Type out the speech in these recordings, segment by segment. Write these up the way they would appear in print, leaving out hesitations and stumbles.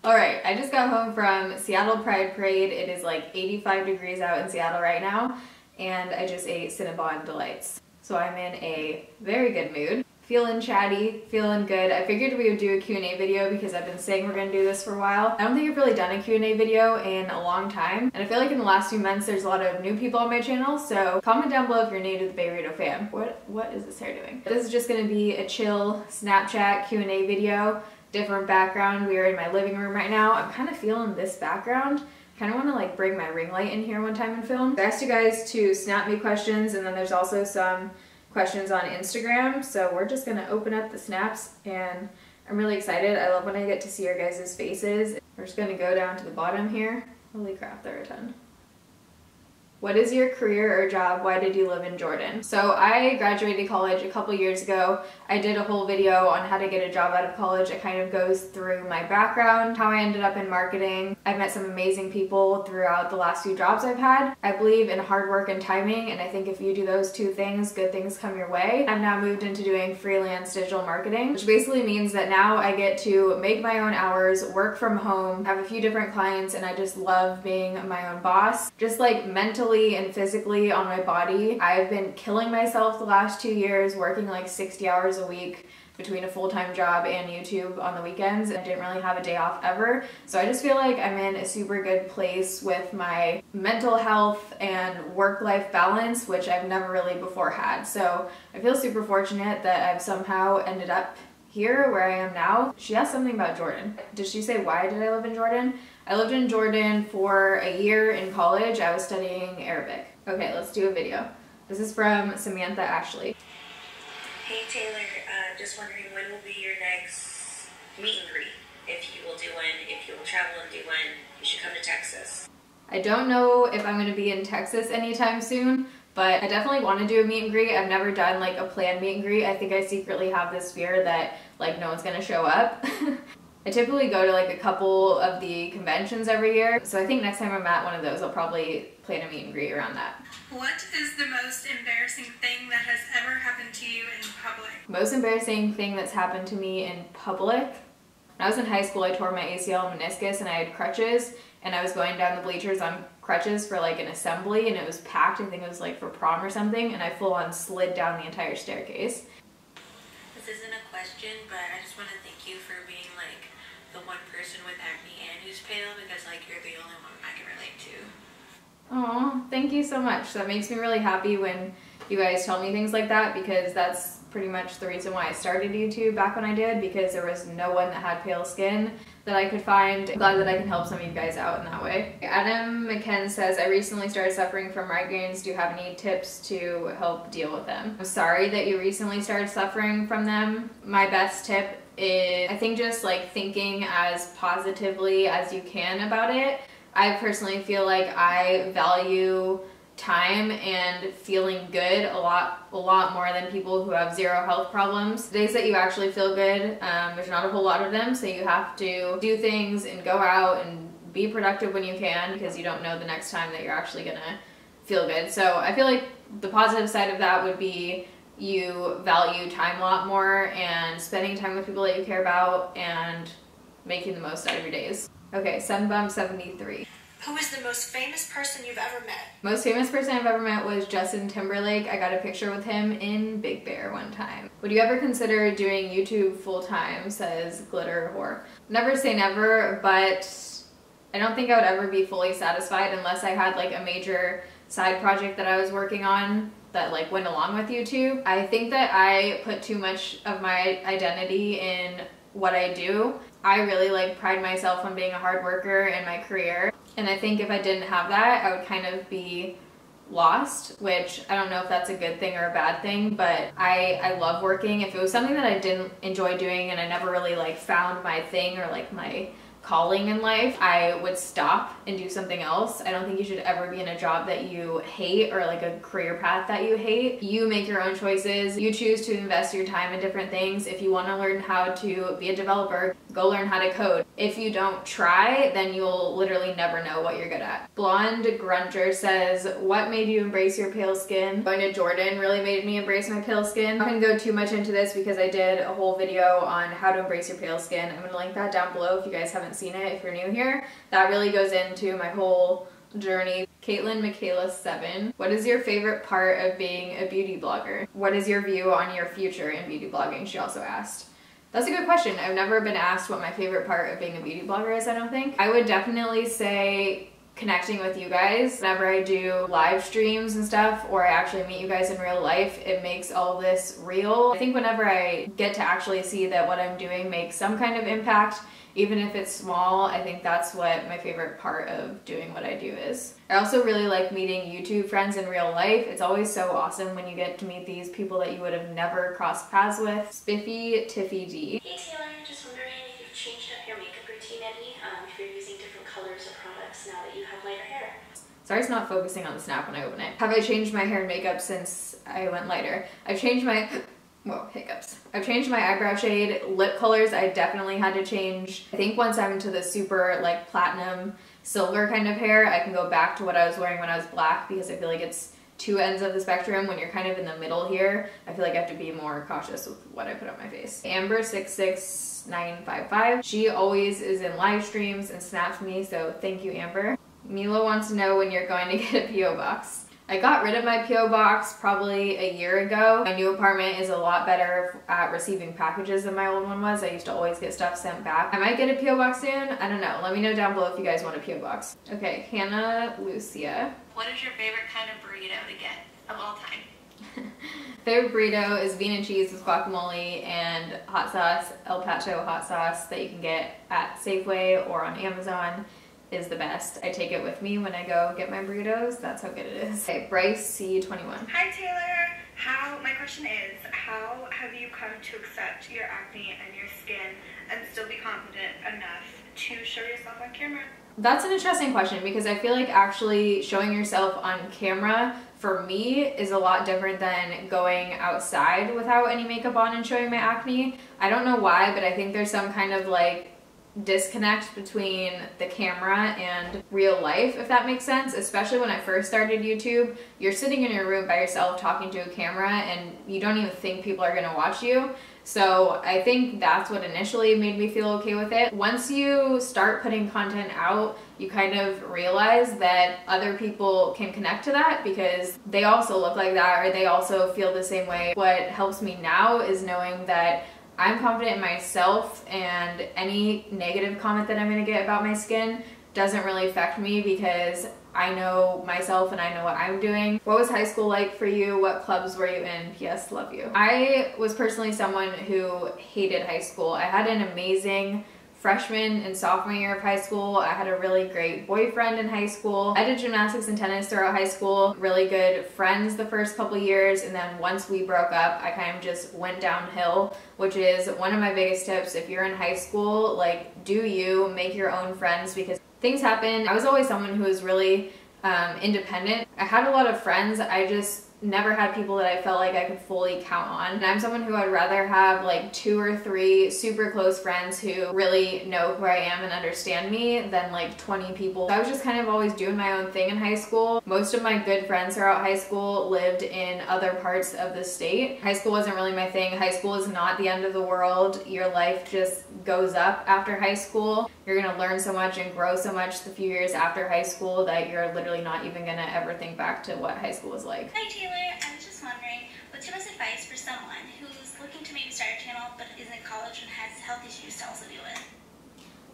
Alright, I just got home from Seattle Pride Parade. It is like 85 degrees out in Seattle right now, and I just ate Cinnabon Delights. So I'm in a very good mood. Feeling chatty, feeling good. I figured we would do a Q&A video because I've been saying we're gonna do this for a while. I don't think I've really done a Q&A video in a long time, and I feel like in the last few months there's a lot of new people on my channel, so comment down below if you're new to the Beauty fam. What is this hair doing? This is just gonna be a chill Snapchat Q&A video. Different background. We are in my living room right now. I'm kind of feeling this background. Kind of want to like bring my ring light in here one time and film. I asked you guys to snap me questions, and then there's also some questions on Instagram. So we're just gonna open up the snaps, and I'm really excited. I love when I get to see your guys' faces. We're just gonna go down to the bottom here. Holy crap, there are a ton. What is your career or job? Why did you live in Jordan? So I graduated college a couple years ago. I did a whole video on how to get a job out of college. It kind of goes through my background, how I ended up in marketing. I've met some amazing people throughout the last few jobs I've had. I believe in hard work and timing, and I think if you do those two things, good things come your way. I've now moved into doing freelance digital marketing, which basically means that now I get to make my own hours, work from home, have a few different clients, and I just love being my own boss. Just like mentally and physically on my body. I've been killing myself the last 2 years, working like 60 hours a week between a full-time job and YouTube on the weekends. I didn't really have a day off ever. So I just feel like I'm in a super good place with my mental health and work-life balance, which I've never really before had. So I feel super fortunate that I've somehow ended up here where I am now. She asked something about Jordan. Did she say why did I live in Jordan? I lived in Jordan for a year in college. I was studying Arabic. Okay, let's do a video. This is from Samantha Ashley. Hey Taylor, just wondering when will be your next meet and greet? If you will do one, if you will travel and do one, you should come to Texas. I don't know if I'm gonna be in Texas anytime soon, but I definitely want to do a meet and greet. I've never done like a planned meet and greet. I think I secretly have this fear that like no one's gonna show up. I typically go to like a couple of the conventions every year, so I think next time I'm at one of those I'll probably plan a meet and greet around that. What is the most embarrassing thing that has ever happened to you in public? Most embarrassing thing that's happened to me in public? When I was in high school I tore my ACL and meniscus and I had crutches, and I was going down the bleachers on crutches for like an assembly, and it was packed. I think it was like for prom or something, and I full on slid down the entire staircase. This isn't a question, but I just want to thank you for being like the one person with acne and who's pale, because like you're the only one I can relate to. Oh, thank you so much. That makes me really happy when you guys tell me things like that, because that's pretty much the reason why I started YouTube back when I did, because there was no one that had pale skin that I could find. I'm glad that I can help some of you guys out in that way. Adam McKen says, I recently started suffering from migraines. Do you have any tips to help deal with them? I'm sorry that you recently started suffering from them. My best tip is, I think, just like thinking as positively as you can about it. I personally feel like I value time and feeling good a lot more than people who have zero health problems. The days that you actually feel good, there's not a whole lot of them, so you have to do things and go out and be productive when you can, because you don't know the next time that you're actually gonna feel good. So I feel like the positive side of that would be you value time a lot more and spending time with people that you care about and making the most out of your days. Okay, Sunbump73. Who is the most famous person you've ever met? Most famous person I've ever met was Justin Timberlake. I got a picture with him in Big Bear one time. Would you ever consider doing YouTube full-time, says Glitter Whore. Never say never, but I don't think I would ever be fully satisfied unless I had like a major side project that I was working on that like went along with YouTube. I think that I put too much of my identity in what I do. I really like pride myself on being a hard worker in my career. And I think if I didn't have that, I would kind of be lost, which I don't know if that's a good thing or a bad thing, but I love working. If it was something that I didn't enjoy doing and I never really like found my thing or like my calling in life, I would stop and do something else. I don't think you should ever be in a job that you hate or like a career path that you hate. You make your own choices. You choose to invest your time in different things. If you want to learn how to be a developer, go learn how to code. If you don't try, then you'll literally never know what you're good at. Blonde Grunter says, what made you embrace your pale skin? Going to Jordan really made me embrace my pale skin. I'm not gonna go too much into this because I did a whole video on how to embrace your pale skin. I'm gonna link that down below if you guys haven't haven't seen it, if you're new here, that really goes into my whole journey. Caitlin Michaela 7. What is your favorite part of being a beauty blogger? What is your view on your future in beauty blogging? She also asked. That's a good question. I've never been asked what my favorite part of being a beauty blogger is, I don't think. I would definitely say connecting with you guys. Whenever I do live streams and stuff, or I actually meet you guys in real life, it makes all this real. I think whenever I get to actually see that what I'm doing makes some kind of impact, even if it's small, I think that's what my favorite part of doing what I do is. I also really like meeting YouTube friends in real life. It's always so awesome when you get to meet these people that you would have never crossed paths with. Spiffy Tiffy D. Hey Taylor, just wondering if you've changed up your makeup routine any, if you're using different colors or products now that you have lighter hair. Sorry, it's not focusing on the snap when I open it. Have I changed my hair and makeup since I went lighter? I've changed my, whoa, hiccups. I've changed my eyebrow shade. Lip colors, I definitely had to change. I think once I'm into the super like platinum silver kind of hair, I can go back to what I was wearing when I was black, because I feel like it's two ends of the spectrum. When you're kind of in the middle here, I feel like I have to be more cautious with what I put on my face. Amber 66955. She always is in live streams and snaps me, so thank you, Amber. Mila wants to know when you're going to get a P.O. box. I got rid of my P.O. box probably a year ago. My new apartment is a lot better at receiving packages than my old one was. I used to always get stuff sent back. I might get a P.O. box soon. I don't know. Let me know down below if you guys want a P.O. box. Okay, Hannah Lucia. What is your favorite kind of burrito to get of all time? Favorite burrito is bean and cheese with guacamole and hot sauce, El Paso hot sauce that you can get at Safeway or on Amazon is the best. I take it with me when I go get my burritos. That's how good it is. Okay, Bryce C21. Hi Taylor, my question is, how have you come to accept your acne and your skin and still be confident enough to show yourself on camera? That's an interesting question, because I feel like actually showing yourself on camera for me is a lot different than going outside without any makeup on and showing my acne. I don't know why, but I think there's some kind of like disconnect between the camera and real life, if that makes sense. Especially when I first started YouTube, you're sitting in your room by yourself talking to a camera and you don't even think people are gonna watch you. So I think that's what initially made me feel okay with it. Once you start putting content out, you kind of realize that other people can connect to that because they also look like that, or they also feel the same way. What helps me now is knowing that I'm confident in myself, and any negative comment that I'm gonna get about my skin doesn't really affect me because I know myself and I know what I'm doing. What was high school like for you? What clubs were you in? Yes, love you. I was personally someone who hated high school. I had an amazing freshman and sophomore year of high school. I had a really great boyfriend in high school. I did gymnastics and tennis throughout high school. Really good friends the first couple years, and then once we broke up, I kind of just went downhill, which is one of my biggest tips. If you're in high school, like, do you make your own friends, because things happen. I was always someone who was really independent. I had a lot of friends. I just never had people that I felt like I could fully count on. And I'm someone who I'd rather have like 2 or 3 super close friends who really know who I am and understand me than like 20 people. So I was just kind of always doing my own thing in high school. Most of my good friends throughout high school lived in other parts of the state. High school wasn't really my thing. High school is not the end of the world. Your life just goes up after high school. You're gonna learn so much and grow so much the few years after high school that you're literally not even gonna ever think back to what high school was like. Hi Taylor, I was just wondering, what's your best advice for someone who's looking to maybe start a channel but is in college and has health issues to also deal with?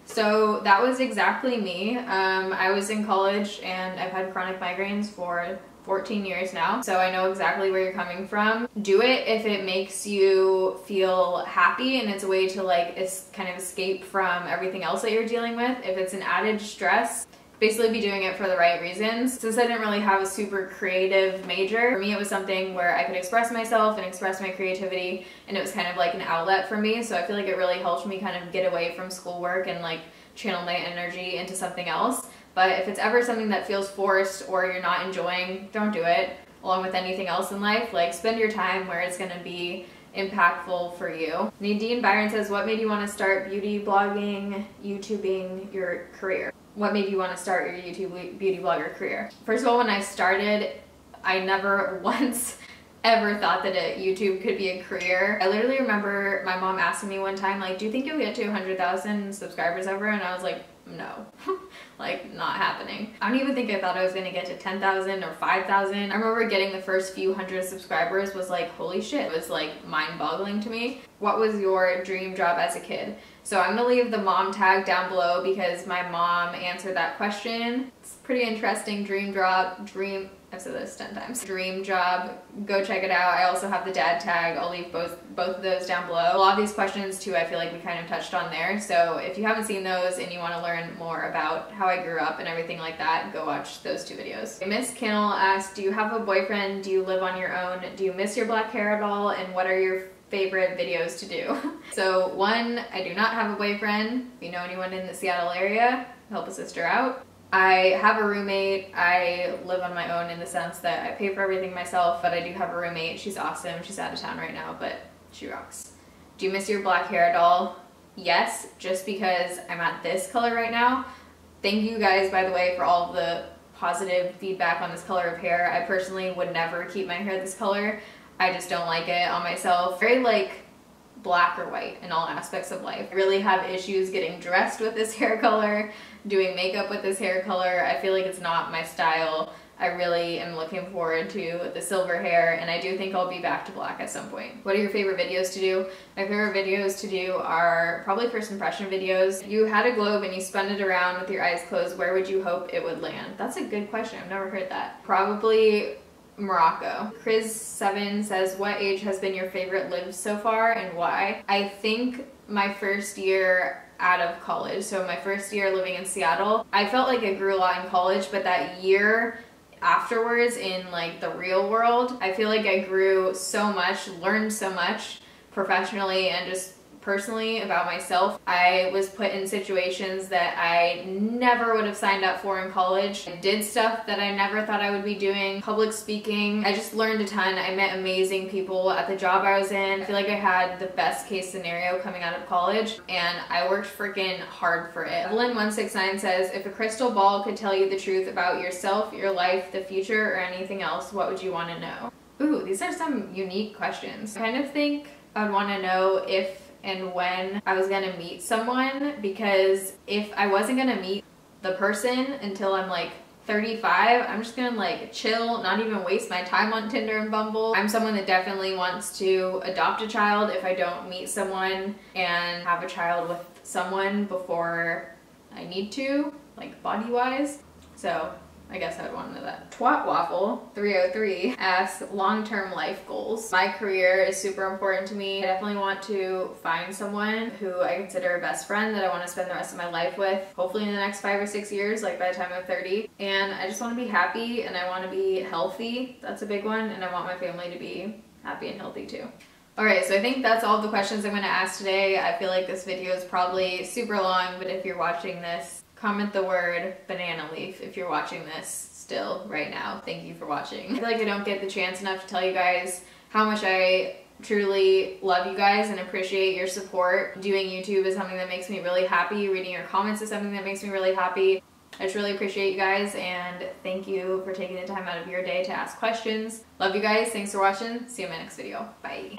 So that was exactly me. I was in college and I've had chronic migraines for 14 years now, so I know exactly where you're coming from. Do it if it makes you feel happy and it's a way to like kind of escape from everything else that you're dealing with. If it's an added stress, basically be doing it for the right reasons. Since I didn't really have a super creative major, for me it was something where I could express myself and express my creativity, and it was kind of like an outlet for me. So I feel like it really helped me kind of get away from schoolwork and like channel my energy into something else. But if it's ever something that feels forced or you're not enjoying, don't do it. Along with anything else in life, like spend your time where it's gonna be impactful for you. Nadine Byron says, what made you want to start beauty blogging, YouTubing your career? What made you want to start your YouTube beauty blogger career? First of all, when I started, I never once ever thought that YouTube could be a career. I literally remember my mom asking me one time, like, do you think you'll get to 100,000 subscribers ever? And I was like, no. Like, not happening. I don't even think I thought I was gonna get to 10,000 or 5,000. I remember getting the first few hundred subscribers was like, holy shit. It was like mind-boggling to me. What was your dream job as a kid? So I'm gonna leave the mom tag down below because my mom answered that question. It's pretty interesting. I've said this 10 times. Dream job, go check it out. I also have the dad tag. I'll leave both of those down below. A lot of these questions too, I feel like we kind of touched on there. So if you haven't seen those and you want to learn more about how I grew up and everything like that, go watch those 2 videos. Miss Kinnell asked, do you have a boyfriend? Do you live on your own? Do you miss your black hair at all? And what are your favorite videos to do? So 1, I do not have a boyfriend. If you know anyone in the Seattle area, help a sister out. I have a roommate. I live on my own in the sense that I pay for everything myself, but I do have a roommate. She's awesome. She's out of town right now, but she rocks. Do you miss your black hair at all? Yes, just because I'm at this color right now. Thank you guys, by the way, for all of the positive feedback on this color of hair. I personally would never keep my hair this color. I just don't like it on myself. Very like black or white in all aspects of life. I really have issues getting dressed with this hair color, doing makeup with this hair color. I feel like it's not my style. I really am looking forward to the silver hair, and I do think I'll be back to black at some point. What are your favorite videos to do? My favorite videos to do are probably first impression videos. You had a globe and you spun it around with your eyes closed. Where would you hope it would land? That's a good question. I've never heard that. Probably Morocco. Chris7 says, what age has been your favorite lived so far and why? I think my first year out of college, so my first year living in Seattle, I felt like I grew a lot in college, but that year afterwards in like the real world, I feel like I grew so much, learned so much professionally and just personally about myself. I was put in situations that I never would have signed up for in college. I did stuff that I never thought I would be doing. Public speaking. I just learned a ton. I met amazing people at the job I was in. I feel like I had the best case scenario coming out of college, and I worked freaking hard for it. Evelyn169 says, if a crystal ball could tell you the truth about yourself, your life, the future, or anything else, what would you want to know? Ooh, these are some unique questions. I kind of think I would want to know if and when I was gonna meet someone, because if I wasn't gonna meet the person until I'm like 35, I'm just gonna like chill, not even waste my time on Tinder and Bumble. I'm someone that definitely wants to adopt a child if I don't meet someone and have a child with someone before I need to, like body-wise. So I guess I would want to know that. Twat Waffle 303 asks long-term life goals. My career is super important to me. I definitely want to find someone who I consider a best friend that I want to spend the rest of my life with, hopefully in the next 5 or 6 years, like by the time I'm 30. And I just want to be happy and I want to be healthy. That's a big one. And I want my family to be happy and healthy too. Alright, so I think that's all the questions I'm going to ask today. I feel like this video is probably super long, but if you're watching this, comment the word banana leaf if you're watching this still right now. Thank you for watching. I feel like I don't get the chance enough to tell you guys how much I truly love you guys and appreciate your support. Doing YouTube is something that makes me really happy. Reading your comments is something that makes me really happy. I just really appreciate you guys, and thank you for taking the time out of your day to ask questions. Love you guys. Thanks for watching. See you in my next video. Bye.